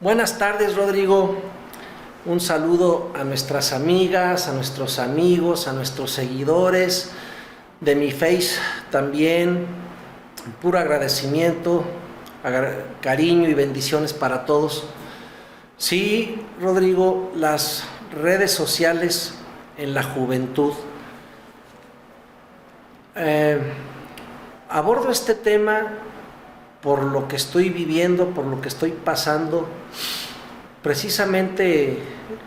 Buenas tardes, Rodrigo. Un saludo a nuestras amigas, a nuestros amigos, a nuestros seguidores de mi Face también. Puro agradecimiento, cariño y bendiciones para todos. Sí, Rodrigo, las redes sociales en la juventud. Abordo este tema por lo que estoy viviendo, por lo que estoy pasando, precisamente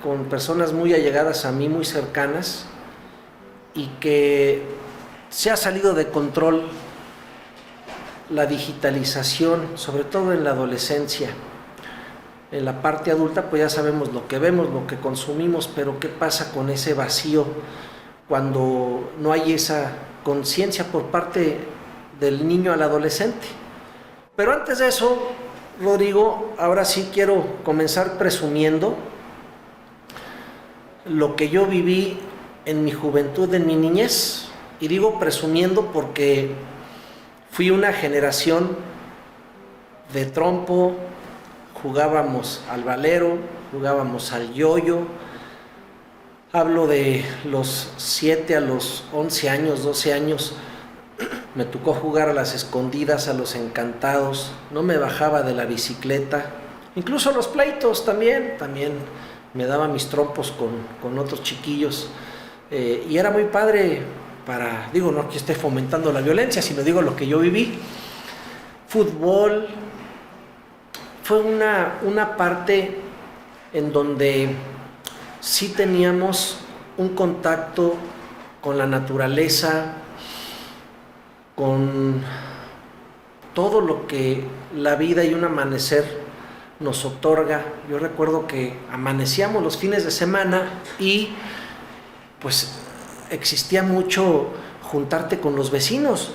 con personas muy allegadas a mí, muy cercanas, y que se ha salido de control la digitalización, sobre todo en la adolescencia. En la parte adulta, pues ya sabemos lo que vemos, lo que consumimos, pero ¿qué pasa con ese vacío cuando no hay esa conciencia por parte del niño al adolescente? Pero antes de eso, Rodrigo, ahora sí quiero comenzar presumiendo lo que yo viví en mi juventud, en mi niñez. Y digo presumiendo porque fui una generación de trompo, jugábamos al valero, jugábamos al yoyo. Hablo de los 7 a los 11 años, 12 años. Me tocó jugar a las escondidas, a los encantados, no me bajaba de la bicicleta, incluso los pleitos también me daba mis trompos con otros chiquillos, y era muy padre no que esté fomentando la violencia, sino digo lo que yo viví. Fútbol, fue una parte en donde sí teníamos un contacto con la naturaleza, con todo lo que la vida y un amanecer nos otorga. Yo recuerdo que amanecíamos los fines de semana y pues existía mucho juntarte con los vecinos,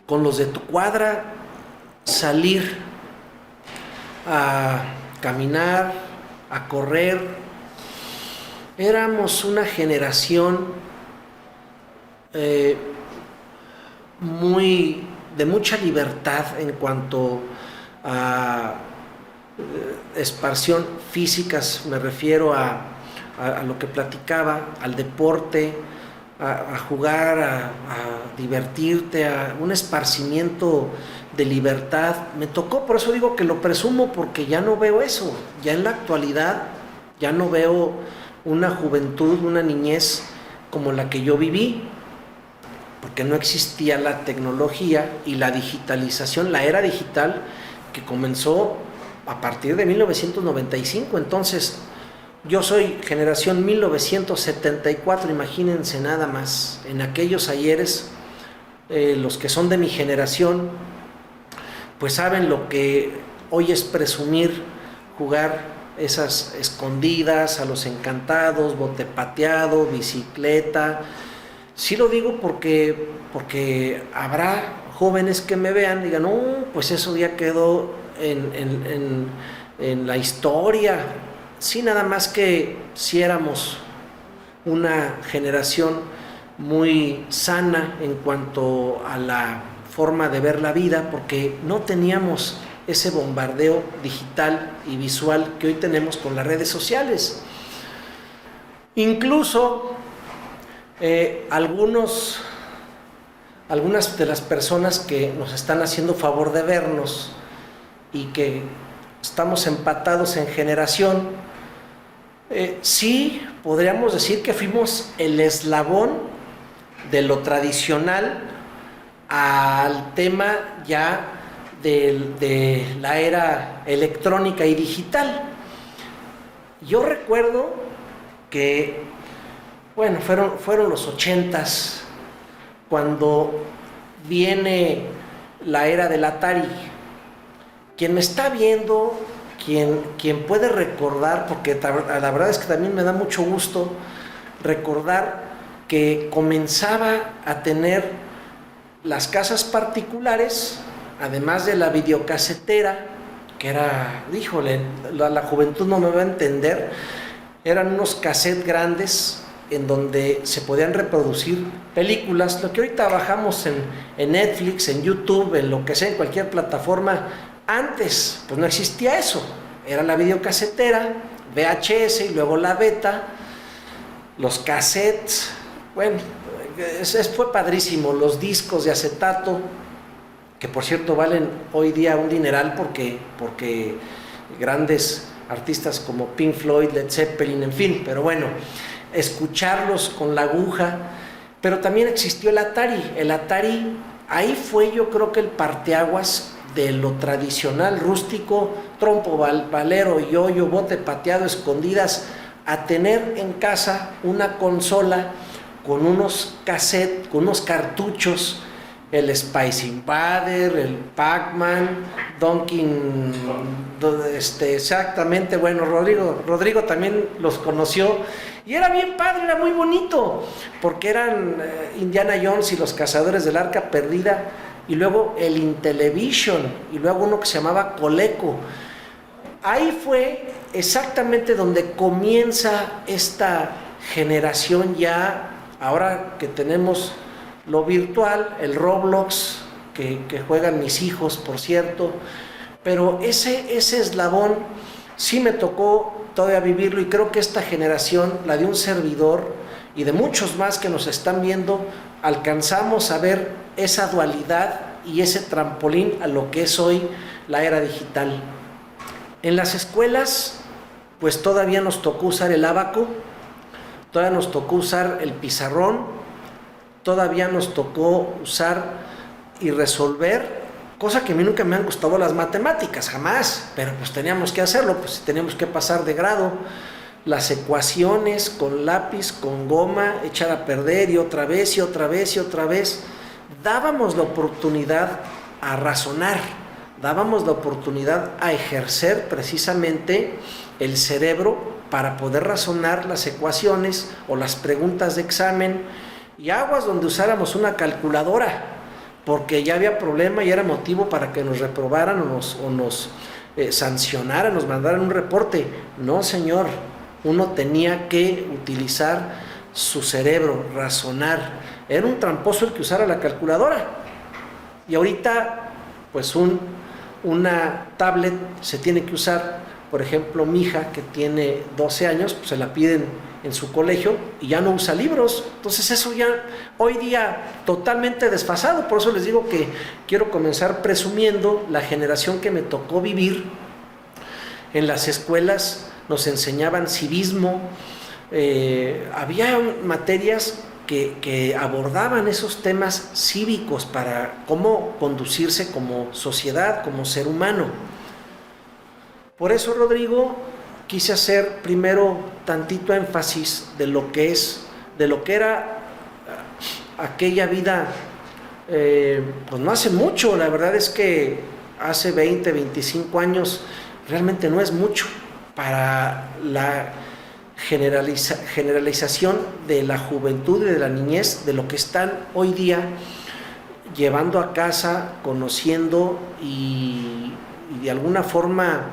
con los de tu cuadra, salir a caminar, a correr. Éramos una generación de mucha libertad en cuanto a esparción físicas, me refiero a lo que platicaba, al deporte, a jugar, a divertirte, a un esparcimiento de libertad. Me tocó, por eso digo que lo presumo, porque ya no veo eso. Ya en la actualidad ya no veo una juventud, una niñez como la que yo viví, porque no existía la tecnología y la digitalización, la era digital que comenzó a partir de 1995. Entonces, yo soy generación 1974, imagínense nada más. En aquellos ayeres, los que son de mi generación, pues saben lo que hoy es presumir, jugar esas escondidas, a los encantados, bote pateado, bicicleta. Sí lo digo porque habrá jóvenes que me vean y digan, no, pues eso ya quedó en la historia. Sí, nada más que si éramos una generación muy sana en cuanto a la forma de ver la vida, porque no teníamos ese bombardeo digital y visual que hoy tenemos con las redes sociales. Incluso algunas de las personas que nos están haciendo favor de vernos y que estamos empatados en generación, sí podríamos decir que fuimos el eslabón de lo tradicional al tema ya de la era electrónica y digital. Yo recuerdo que fueron los 80s cuando viene la era del Atari. Quien me está viendo, quien puede recordar, porque la verdad es que también me da mucho gusto recordar que comenzaba a tener las casas particulares, además de la videocasetera, que era, híjole, la juventud no me va a entender, eran unos cassettes grandes en donde se podían reproducir películas, lo que ahorita bajamos en Netflix, en YouTube, en lo que sea, en cualquier plataforma, Antes, pues no existía eso. Era la videocasetera, VHS y luego la beta, los cassettes. Bueno, fue padrísimo. Los discos de acetato, que por cierto valen hoy día un dineral porque grandes artistas como Pink Floyd, Led Zeppelin, en fin, pero bueno, escucharlos con la aguja. Pero también existió el Atari. El Atari, ahí fue yo creo que el parteaguas de lo tradicional, rústico, trompo, valero, yoyo, bote pateado, escondidas, a tener en casa una consola con unos cassettes, con unos cartuchos, el Space Invader, el Pac-Man, Donkey, exactamente, bueno, Rodrigo también los conoció, y era bien padre, era muy bonito, porque eran Indiana Jones y los Cazadores del Arca Perdida, y luego el Intellivision, y luego uno que se llamaba Coleco. Ahí fue exactamente donde comienza esta generación ya, ahora que tenemos lo virtual, el Roblox, que juegan mis hijos, por cierto, pero ese eslabón sí me tocó todavía vivirlo, y creo que esta generación, la de un servidor y de muchos más que nos están viendo, alcanzamos a ver esa dualidad y ese trampolín a lo que es hoy la era digital. En las escuelas, pues todavía nos tocó usar el ábaco, todavía nos tocó usar el pizarrón, todavía nos tocó usar y resolver, cosa que a mí nunca me han gustado las matemáticas, jamás, pero pues teníamos que hacerlo, pues teníamos que pasar de grado, las ecuaciones con lápiz, con goma, echar a perder, y otra vez, y otra vez, y otra vez. Dábamos la oportunidad a razonar, dábamos la oportunidad a ejercer precisamente el cerebro para poder razonar las ecuaciones o las preguntas de examen, y aguas donde usáramos una calculadora, porque ya había problema y era motivo para que nos reprobaran o nos sancionaran, nos mandaran un reporte. No, señor, uno tenía que utilizar su cerebro, razonar. Era un tramposo el que usara la calculadora. Y ahorita, pues una tablet se tiene que usar. Por ejemplo, mi hija, que tiene 12 años, pues se la piden en su colegio y ya no usa libros. Entonces eso ya hoy día totalmente desfasado. Por eso les digo que quiero comenzar presumiendo la generación que me tocó vivir. En las escuelas nos enseñaban civismo, había materias que abordaban esos temas cívicos para cómo conducirse como sociedad, como ser humano. Por eso, Rodrigo, quise hacer primero tantito énfasis de lo que era aquella vida, pues no hace mucho. La verdad es que hace 20, 25 años realmente no es mucho para la generalización de la juventud y de la niñez, de lo que están hoy día llevando a casa, conociendo y de alguna forma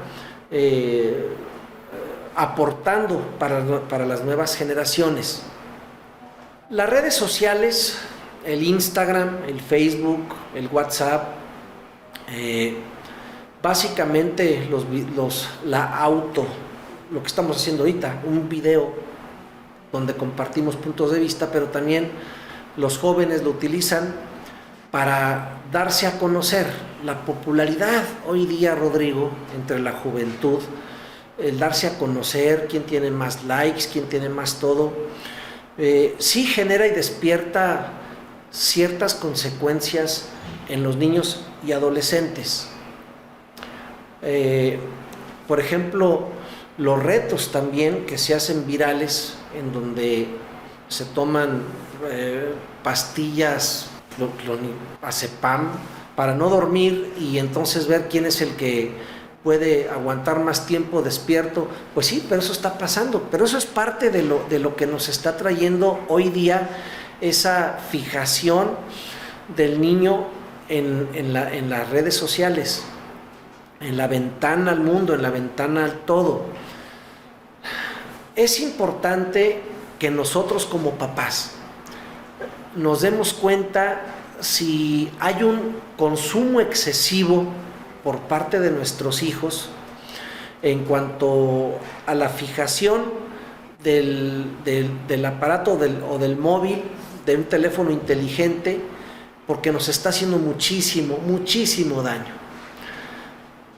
aportando para las nuevas generaciones. Las redes sociales, el Instagram, el Facebook, el WhatsApp, básicamente lo que estamos haciendo ahorita, un video donde compartimos puntos de vista, pero también los jóvenes lo utilizan para darse a conocer. La popularidad hoy día, Rodrigo, entre la juventud, el darse a conocer, quién tiene más likes, quién tiene más todo, sí genera y despierta ciertas consecuencias en los niños y adolescentes. Por ejemplo, los retos también que se hacen virales, en donde se toman pastillas, clonazepam, para no dormir, y entonces ver quién es el que puede aguantar más tiempo despierto. Pues sí, pero eso está pasando, pero eso es parte de lo que nos está trayendo hoy día esa fijación del niño en las redes sociales, en la ventana al mundo, en la ventana al todo. Es importante que nosotros como papás nos demos cuenta si hay un consumo excesivo por parte de nuestros hijos en cuanto a la fijación del aparato o del móvil, de un teléfono inteligente, porque nos está haciendo muchísimo, muchísimo daño.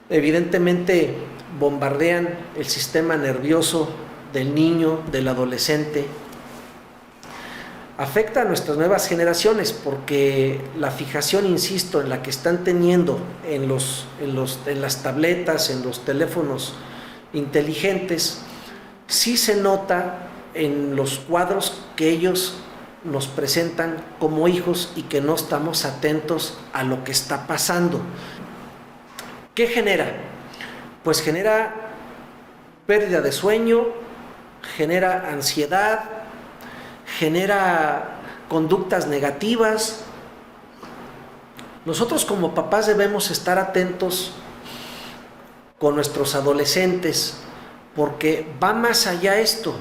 Evidentemente bombardean el sistema nervioso del niño, del adolescente. Afecta a nuestras nuevas generaciones porque la fijación, insisto, en la que están teniendo en las tabletas, en los teléfonos inteligentes, sí se nota en los cuadros que ellos nos presentan como hijos y que no estamos atentos a lo que está pasando. ¿Qué genera? Pues genera pérdida de sueño, genera ansiedad, genera conductas negativas. Nosotros como papás debemos estar atentos con nuestros adolescentes porque va más allá esto.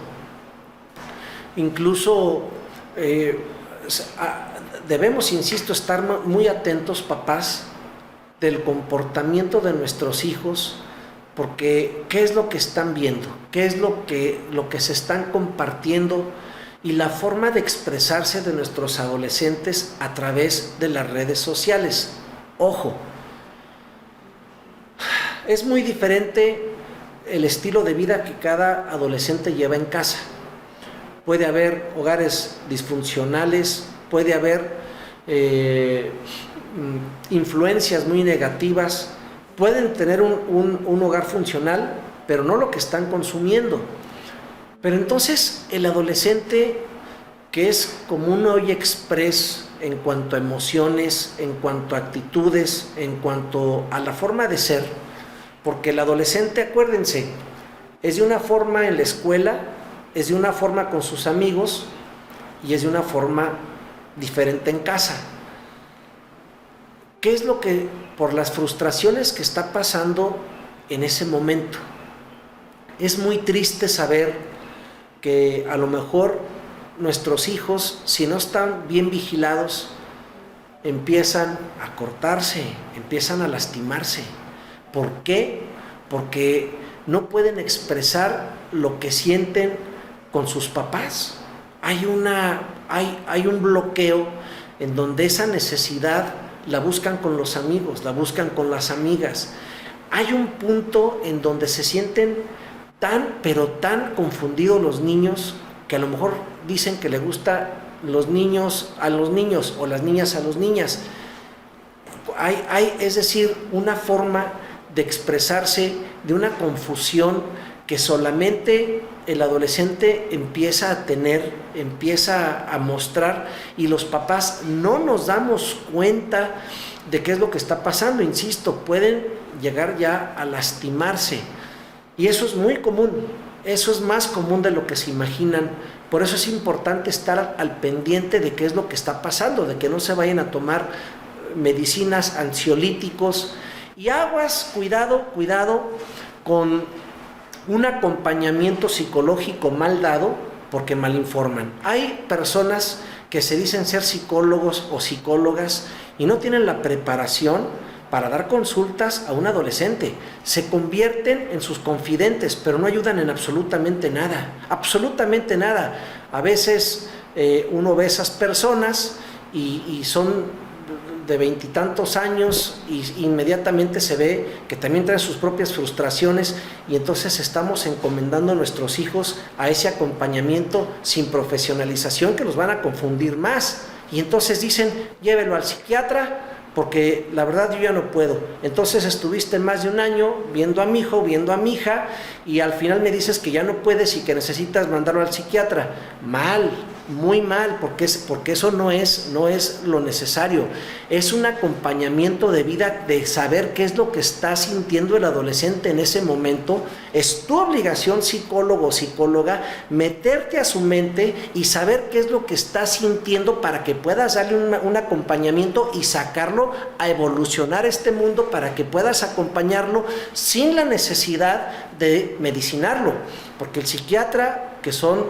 Incluso debemos, insisto, estar muy atentos, papás, del comportamiento de nuestros hijos, porque qué es lo que están viendo, qué es lo que se están compartiendo y la forma de expresarse de nuestros adolescentes a través de las redes sociales. Ojo, es muy diferente el estilo de vida que cada adolescente lleva en casa. Puede haber hogares disfuncionales, puede haber influencias muy negativas, pueden tener un hogar funcional, pero no lo que están consumiendo. Pero entonces el adolescente, que es como un hoy express en cuanto a emociones, en cuanto a actitudes, en cuanto a la forma de ser, porque el adolescente, acuérdense, es de una forma en la escuela, es de una forma con sus amigos y es de una forma diferente en casa. ¿Qué es lo que, por las frustraciones que está pasando en ese momento? Es muy triste saber que a lo mejor nuestros hijos, si no están bien vigilados, empiezan a cortarse, empiezan a lastimarse. ¿Por qué? Porque no pueden expresar lo que sienten con sus papás. Hay un bloqueo en donde esa necesidad la buscan con los amigos, la buscan con las amigas. Hay un punto en donde se sienten pero tan confundidos los niños, que a lo mejor dicen que le gusta los niños a los niños o las niñas a las niñas. Es decir, una forma de expresarse, de una confusión que solamente el adolescente empieza a tener, empieza a mostrar, y los papás no nos damos cuenta de qué es lo que está pasando. Insisto, pueden llegar ya a lastimarse, y eso es muy común, eso es más común de lo que se imaginan. Por eso es importante estar al pendiente de qué es lo que está pasando, de que no se vayan a tomar medicinas, ansiolíticos, y aguas, cuidado con un acompañamiento psicológico mal dado, porque malinforman. Hay personas que se dicen ser psicólogos o psicólogas y no tienen la preparación para dar consultas a un adolescente. Se convierten en sus confidentes, pero no ayudan en absolutamente nada, absolutamente nada. A veces uno ve a esas personas y son de 20 y tantos años, y inmediatamente se ve que también traen sus propias frustraciones, y entonces estamos encomendando a nuestros hijos a ese acompañamiento sin profesionalización, que los van a confundir más, y entonces dicen: llévelo al psiquiatra, porque la verdad yo ya no puedo. Entonces estuviste más de un año viendo a mi hijo, viendo a mi hija, y al final me dices que ya no puedes y que necesitas mandarlo al psiquiatra. Mal, muy mal, porque eso no es lo necesario. Es un acompañamiento de vida, de saber qué es lo que está sintiendo el adolescente en ese momento. Es tu obligación, psicólogo o psicóloga, meterte a su mente y saber qué es lo que está sintiendo para que puedas darle un acompañamiento y sacarlo a evolucionar este mundo, para que puedas acompañarlo sin la necesidad de medicinarlo, porque el psiquiatra, que son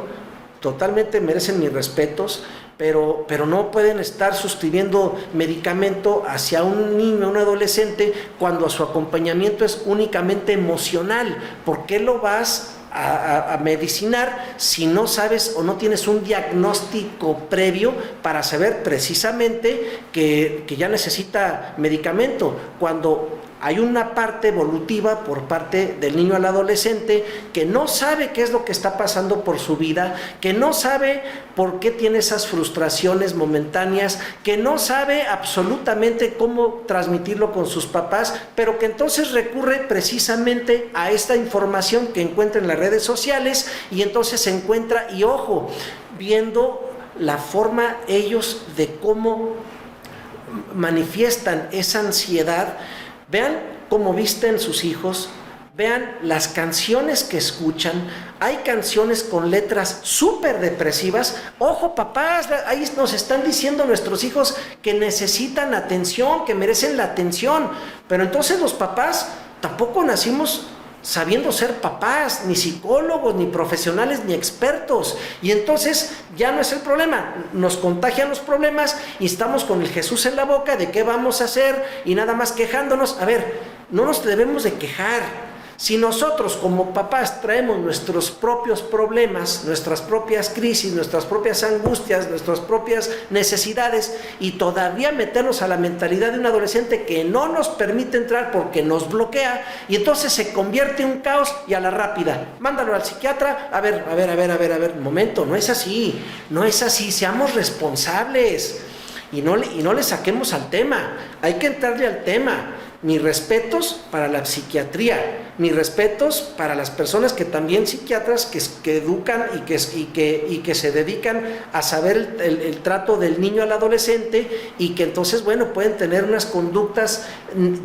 totalmente, merecen mis respetos, pero no pueden estar suscribiendo medicamento hacia un niño, un adolescente, cuando su acompañamiento es únicamente emocional. ¿Por qué lo vas a medicinar si no sabes o no tienes un diagnóstico previo para saber precisamente que ya necesita medicamento? Cuando hay una parte evolutiva por parte del niño al adolescente que no sabe qué es lo que está pasando por su vida, que no sabe por qué tiene esas frustraciones momentáneas, que no sabe absolutamente cómo transmitirlo con sus papás, pero que entonces recurre precisamente a esta información que encuentra en las redes sociales, y entonces se encuentra, y ojo, viendo la forma ellos de cómo manifiestan esa ansiedad. Vean cómo visten sus hijos, vean las canciones que escuchan. Hay canciones con letras súper depresivas. Ojo, papás, ahí nos están diciendo nuestros hijos que necesitan atención, que merecen la atención. Pero entonces los papás tampoco nacimos sabiendo ser papás, ni psicólogos, ni profesionales, ni expertos. Y entonces ya no es el problema, nos contagian los problemas y estamos con el Jesús en la boca de qué vamos a hacer y nada más quejándonos. A ver, no nos debemos de quejar. Si nosotros como papás traemos nuestros propios problemas, nuestras propias crisis, nuestras propias angustias, nuestras propias necesidades, y todavía meternos a la mentalidad de un adolescente que no nos permite entrar porque nos bloquea, y entonces se convierte en un caos, y a la rápida, mándalo al psiquiatra. A ver, momento, no es así, seamos responsables y no le saquemos al tema. Hay que entrarle al tema. Mis respetos para la psiquiatría, mis respetos para las personas que también psiquiatras que educan y que se dedican a saber el trato del niño al adolescente, y que entonces, bueno, pueden tener unas conductas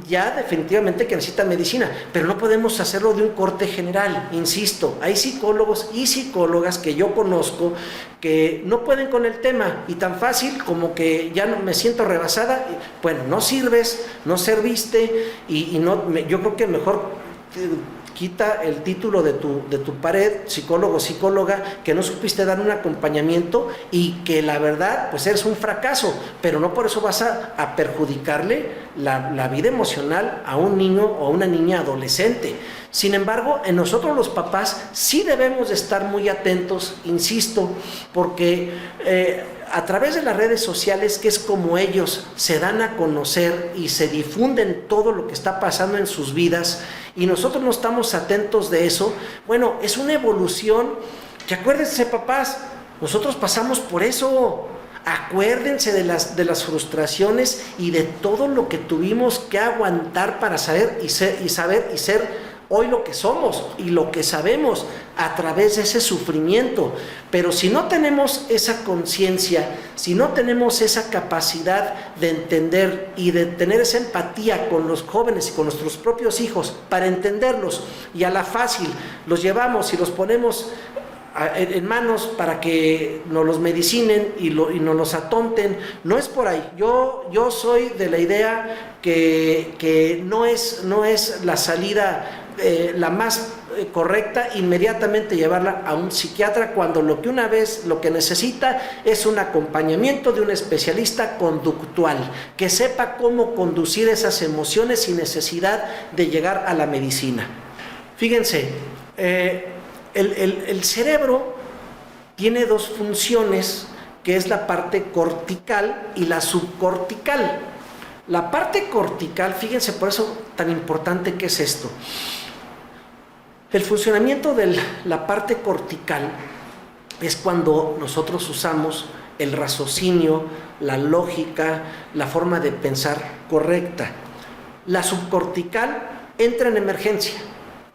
ya definitivamente que necesitan medicina, pero no podemos hacerlo de un corte general. Insisto, hay psicólogos y psicólogas que yo conozco que no pueden con el tema, y tan fácil como que ya no me siento rebasada. Bueno, no sirves, no serviste, y no, yo creo que mejor quita el título de tu pared, psicólogo, psicóloga, que no supiste dar un acompañamiento y que la verdad pues eres un fracaso, pero no por eso vas a perjudicarle la vida emocional a un niño o a una niña adolescente. Sin embargo, en nosotros los papás sí debemos de estar muy atentos, insisto, porque a través de las redes sociales, que es como ellos se dan a conocer y se difunden todo lo que está pasando en sus vidas, y nosotros no estamos atentos de eso. Bueno, es una evolución que, acuérdense, papás, nosotros pasamos por eso. Acuérdense de las frustraciones y de todo lo que tuvimos que aguantar para saber y ser hoy lo que somos y lo que sabemos a través de ese sufrimiento. Pero si no tenemos esa conciencia, si no tenemos esa capacidad de entender y de tener esa empatía con los jóvenes y con nuestros propios hijos para entenderlos, y a la fácil los llevamos y los ponemos en manos para que nos los medicinen y nos los atonten, no es por ahí. Yo soy de la idea que no es la salida la más correcta inmediatamente llevarla a un psiquiatra, cuando lo que necesita es un acompañamiento de un especialista conductual que sepa cómo conducir esas emociones sin necesidad de llegar a la medicina. Fíjense, el cerebro tiene dos funciones, que es la parte cortical y la subcortical. La parte cortical, fíjense, por eso tan importante que es esto. El funcionamiento de la parte cortical es cuando nosotros usamos el raciocinio, la lógica, la forma de pensar correcta. La subcortical entra en emergencia.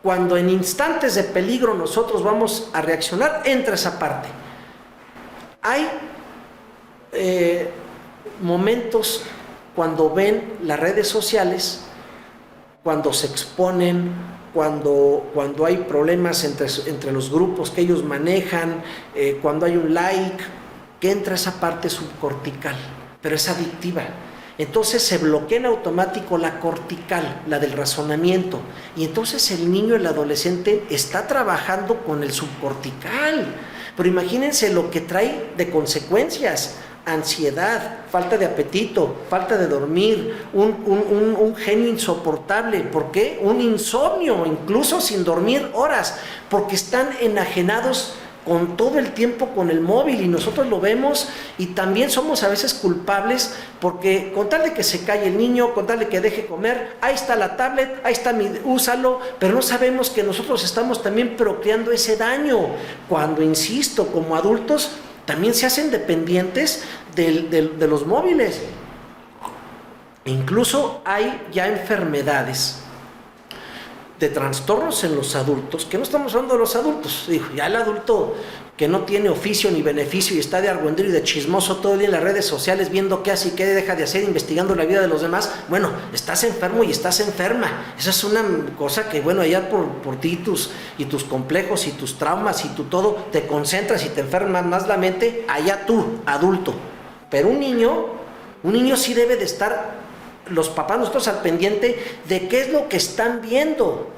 Cuando en instantes de peligro nosotros vamos a reaccionar, entra esa parte. Hay momentos cuando ven las redes sociales, cuando se exponen, cuando hay problemas entre los grupos que ellos manejan, cuando hay un like, que entra esa parte subcortical, pero es adictiva. Entonces se bloquea en automático la cortical, la del razonamiento, y entonces el niño, el adolescente, está trabajando con el subcortical. Pero imagínense lo que trae de consecuencias. ansiedad, falta de apetito, falta de dormir, un genio insoportable. ¿Por qué? Un insomnio, incluso sin dormir horas, porque están enajenados con todo el tiempo con el móvil, y nosotros lo vemos, y también somos a veces culpables, porque con tal de que se calle el niño, con tal de que deje comer, ahí está la tablet, ahí está úsalo, pero no sabemos que nosotros estamos también procreando ese daño, cuando, insisto, como adultos también se hacen dependientes de los móviles. Incluso hay ya enfermedades de trastornos en los adultos, que no estamos hablando de los adultos, digo, ya el adulto que no tiene oficio ni beneficio y está de argüendero y de chismoso todo el día en las redes sociales viendo qué hace y qué deja de hacer, investigando la vida de los demás, bueno, estás enfermo y estás enferma. Esa es una cosa que, bueno, allá por ti y tus complejos y tus traumas y tu todo, te concentras y te enfermas más la mente, allá tú, adulto. Pero un niño sí debe de estar, los papás nosotros, al pendiente de qué es lo que están viendo,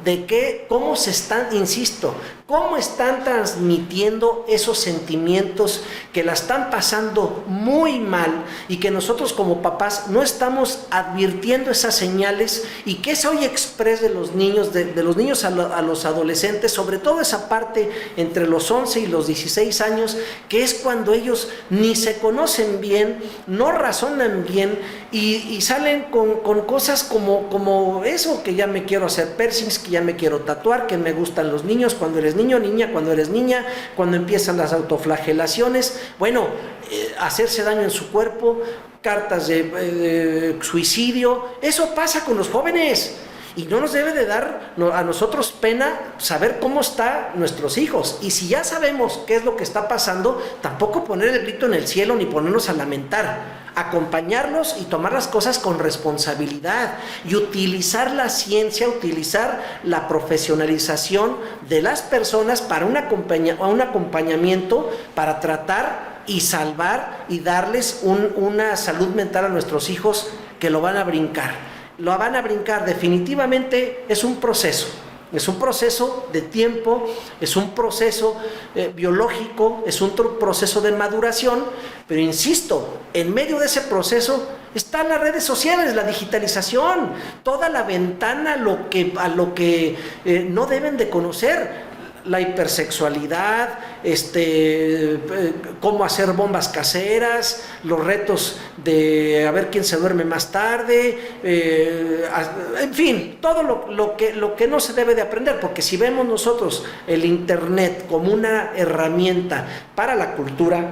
cómo se están, insisto, cómo están transmitiendo esos sentimientos que la están pasando muy mal, y que nosotros como papás no estamos advirtiendo esas señales, y que es hoy express de los niños, de los niños a los adolescentes, sobre todo esa parte entre los 11 y los 16 años, que es cuando ellos ni se conocen bien, no razonan bien, y salen con cosas como eso, que ya me quiero hacer piercings, que ya me quiero tatuar, que me gustan los niños cuando eres niño, niña cuando eres niña, cuando empiezan las autoflagelaciones, bueno, hacerse daño en su cuerpo, cartas de suicidio. Eso pasa con los jóvenes, y no nos debe de dar a nosotros pena saber cómo están nuestros hijos. Y si ya sabemos qué es lo que está pasando, tampoco poner el grito en el cielo ni ponernos a lamentar, acompañarlos y tomar las cosas con responsabilidad, y utilizar la ciencia, utilizar la profesionalización de las personas para un acompañamiento, para tratar y salvar y darles una salud mental a nuestros hijos, que lo van a brincar. Lo van a brincar, definitivamente. Es un proceso de tiempo, es un proceso biológico, es un proceso de maduración, pero insisto, en medio de ese proceso están las redes sociales, la digitalización, toda la ventana a lo que no deben de conocer. La hipersexualidad, cómo hacer bombas caseras, los retos de a ver quién se duerme más tarde, en fin, todo lo que no se debe de aprender, porque si vemos nosotros el internet como una herramienta para la cultura,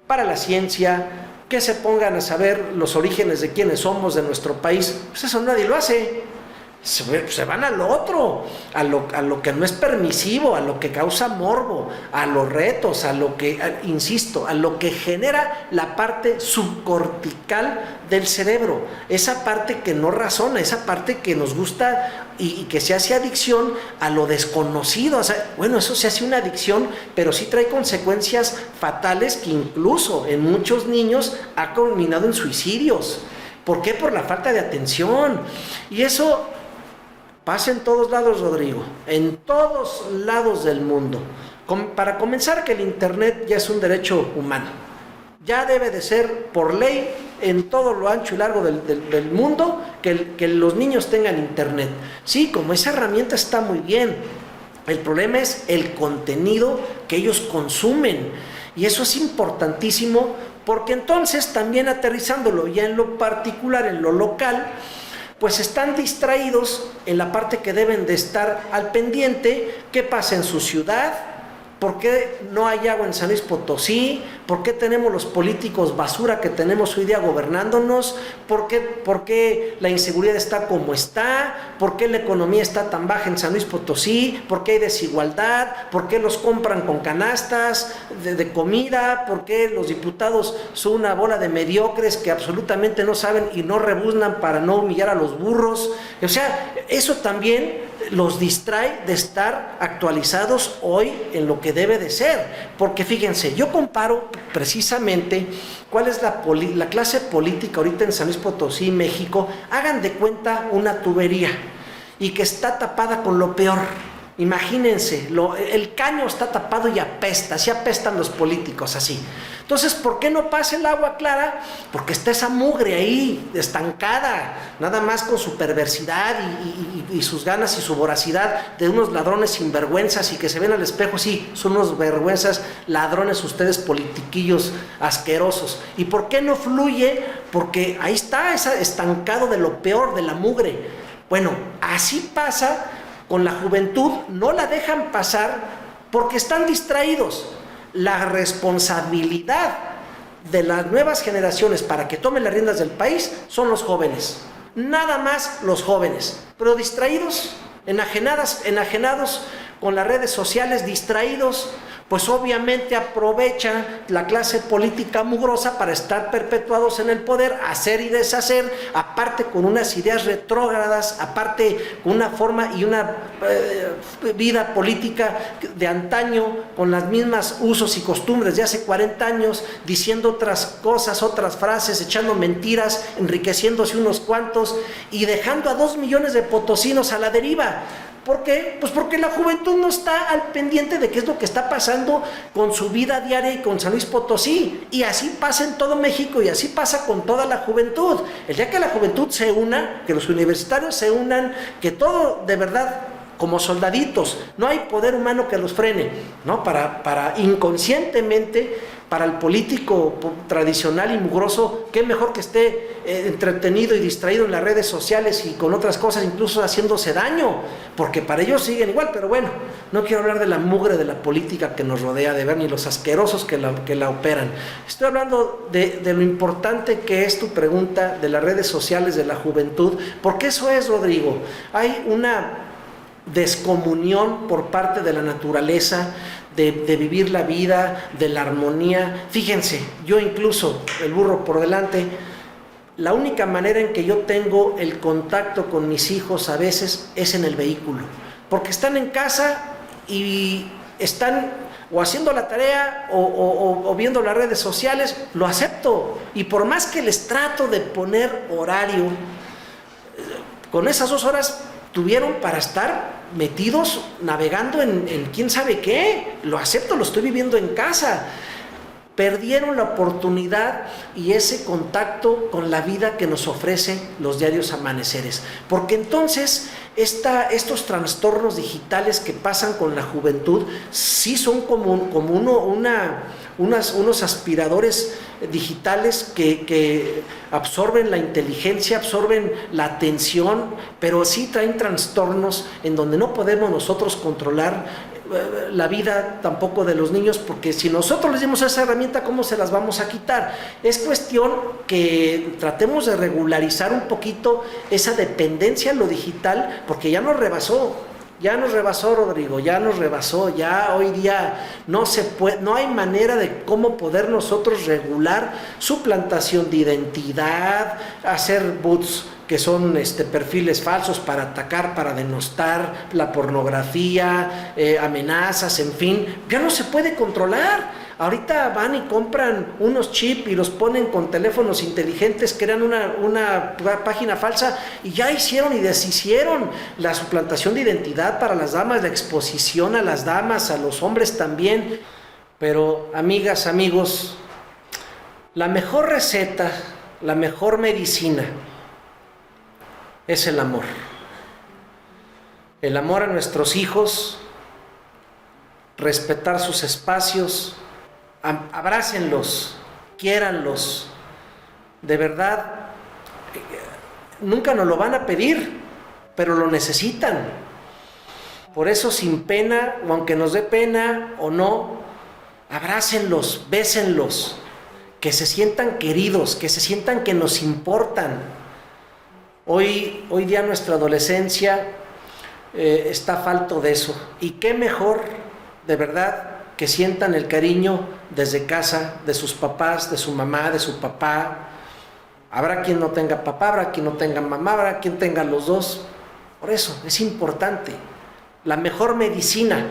para la ciencia, que se pongan a saber los orígenes de quiénes somos, de nuestro país, pues eso nadie lo hace. Se van a lo otro, a lo que no es permisivo, a lo que causa morbo, a los retos, insisto, a lo que genera la parte subcortical del cerebro, esa parte que no razona, esa parte que nos gusta y que se hace adicción a lo desconocido. O sea, bueno, eso se hace una adicción, pero sí trae consecuencias fatales, que incluso en muchos niños ha culminado en suicidios. ¿Por qué? Por la falta de atención. Y eso pasa en todos lados, Rodrigo, en todos lados del mundo. Para comenzar, que el internet ya es un derecho humano, ya debe de ser por ley en todo lo ancho y largo del mundo, que los niños tengan internet. Sí, como esa herramienta está muy bien, el problema es el contenido que ellos consumen, y eso es importantísimo, porque entonces también, aterrizándolo ya en lo particular, en lo local, pues están distraídos en la parte que deben de estar al pendiente. ¿Qué pasa en su ciudad? ¿Por qué no hay agua en San Luis Potosí? ¿Por qué tenemos los políticos basura que tenemos hoy día gobernándonos? ¿Por qué la inseguridad está como está? ¿Por qué la economía está tan baja en San Luis Potosí? ¿Por qué hay desigualdad? ¿Por qué los compran con canastas de comida? ¿Por qué los diputados son una bola de mediocres que absolutamente no saben y no rebuznan para no humillar a los burros? O sea, eso también los distrae de estar actualizados hoy en lo que debe de ser. Porque fíjense, yo comparo precisamente cuál es la clase política ahorita en San Luis Potosí, México. Hagan de cuenta una tubería, y que está tapada con lo peor, Imagínense, el caño está tapado y apesta, así apestan los políticos, así. Entonces, ¿por qué no pasa el agua clara? Porque está esa mugre ahí, estancada, nada más con su perversidad y sus ganas y su voracidad de unos ladrones sinvergüenzas y que se ven al espejo, sí, son unos vergüenzas, ladrones ustedes, politiquillos asquerosos. ¿Y por qué no fluye? Porque ahí está, estancado de lo peor, de la mugre. Bueno, así pasa con la juventud, no la dejan pasar porque están distraídos. La responsabilidad de las nuevas generaciones para que tomen las riendas del país son los jóvenes, nada más los jóvenes, pero distraídos, enajenados con las redes sociales, distraídos, pues obviamente aprovechan la clase política mugrosa para estar perpetuados en el poder, hacer y deshacer, aparte con unas ideas retrógradas, aparte con una forma y una vida política de antaño, con las mismas usos y costumbres de hace 40 años, diciendo otras cosas, otras frases, echando mentiras, enriqueciéndose unos cuantos y dejando a 2 millones de potosinos a la deriva. ¿Por qué? Pues porque la juventud no está al pendiente de qué es lo que está pasando con su vida diaria y con San Luis Potosí. Y así pasa en todo México y así pasa con toda la juventud. El día que la juventud se una, que los universitarios se unan, que todo de verdad, como soldaditos, no hay poder humano que los frene, ¿no? Para inconscientemente, para el político tradicional y mugroso, qué mejor que esté entretenido y distraído en las redes sociales y con otras cosas, incluso haciéndose daño, porque para ellos siguen igual. Pero bueno, no quiero hablar de la mugre de la política que nos rodea, de ver ni los asquerosos que la operan. Estoy hablando de lo importante que es tu pregunta de las redes sociales, de la juventud, porque eso es, Rodrigo, hay una descomunión por parte de la naturaleza, de vivir la vida, de la armonía. Fíjense, yo incluso, el burro por delante, la única manera en que yo tengo el contacto con mis hijos a veces es en el vehículo, porque están en casa y están o haciendo la tarea o viendo las redes sociales, lo acepto, y por más que les trato de poner horario, con esas 2 horas tuvieron para estar metidos navegando en quién sabe qué. Lo acepto, lo estoy viviendo en casa. Perdieron la oportunidad y ese contacto con la vida que nos ofrecen los diarios amaneceres, porque entonces estos trastornos digitales que pasan con la juventud sí son como unos aspiradores digitales que absorben la inteligencia, absorben la atención, pero sí traen trastornos en donde no podemos nosotros controlar la vida tampoco de los niños, porque si nosotros les dimos esa herramienta, ¿cómo se las vamos a quitar? Es cuestión que tratemos de regularizar un poquito esa dependencia en lo digital, porque ya nos rebasó, Rodrigo, ya nos rebasó. Ya hoy día no se puede, no hay manera de cómo poder nosotros regular suplantación de identidad, hacer bots que son perfiles falsos para atacar, para denostar, la pornografía, amenazas, en fin, ya no se puede controlar. Ahorita van y compran unos chips y los ponen con teléfonos inteligentes, crean una página falsa y ya hicieron y deshicieron la suplantación de identidad para las damas, la exposición a las damas, a los hombres también. Pero amigas, amigos, la mejor receta, la mejor medicina es el amor. El amor a nuestros hijos, respetar sus espacios, abrácenlos, quiéranlos. De verdad, nunca nos lo van a pedir, pero lo necesitan. Por eso, sin pena, o aunque nos dé pena o no, abrácenlos, bésenlos, que se sientan queridos, que se sientan que nos importan. Hoy día nuestra adolescencia está falto de eso. Y qué mejor, de verdad, que sientan el cariño desde casa, de sus papás, de su mamá, de su papá. Habrá quien no tenga papá, habrá quien no tenga mamá, habrá quien tenga los dos. Por eso es importante. La mejor medicina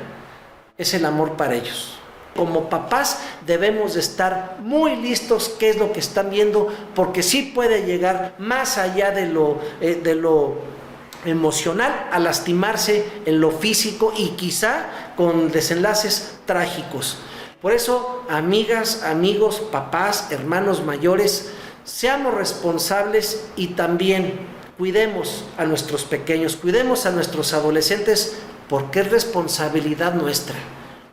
es el amor para ellos. Como papás debemos de estar muy listos qué es lo que están viendo, porque sí puede llegar más allá de lo emocional, a lastimarse en lo físico y quizá con desenlaces trágicos. Por eso, amigas, amigos, papás, hermanos mayores, seamos responsables y también cuidemos a nuestros pequeños, cuidemos a nuestros adolescentes, porque es responsabilidad nuestra.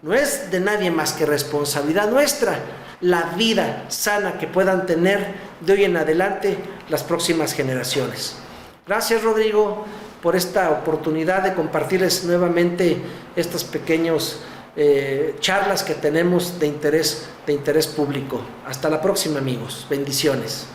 No es de nadie más que responsabilidad nuestra la vida sana que puedan tener de hoy en adelante las próximas generaciones. Gracias, Rodrigo, por esta oportunidad de compartirles nuevamente estas pequeñas charlas que tenemos de interés público. Hasta la próxima, amigos. Bendiciones.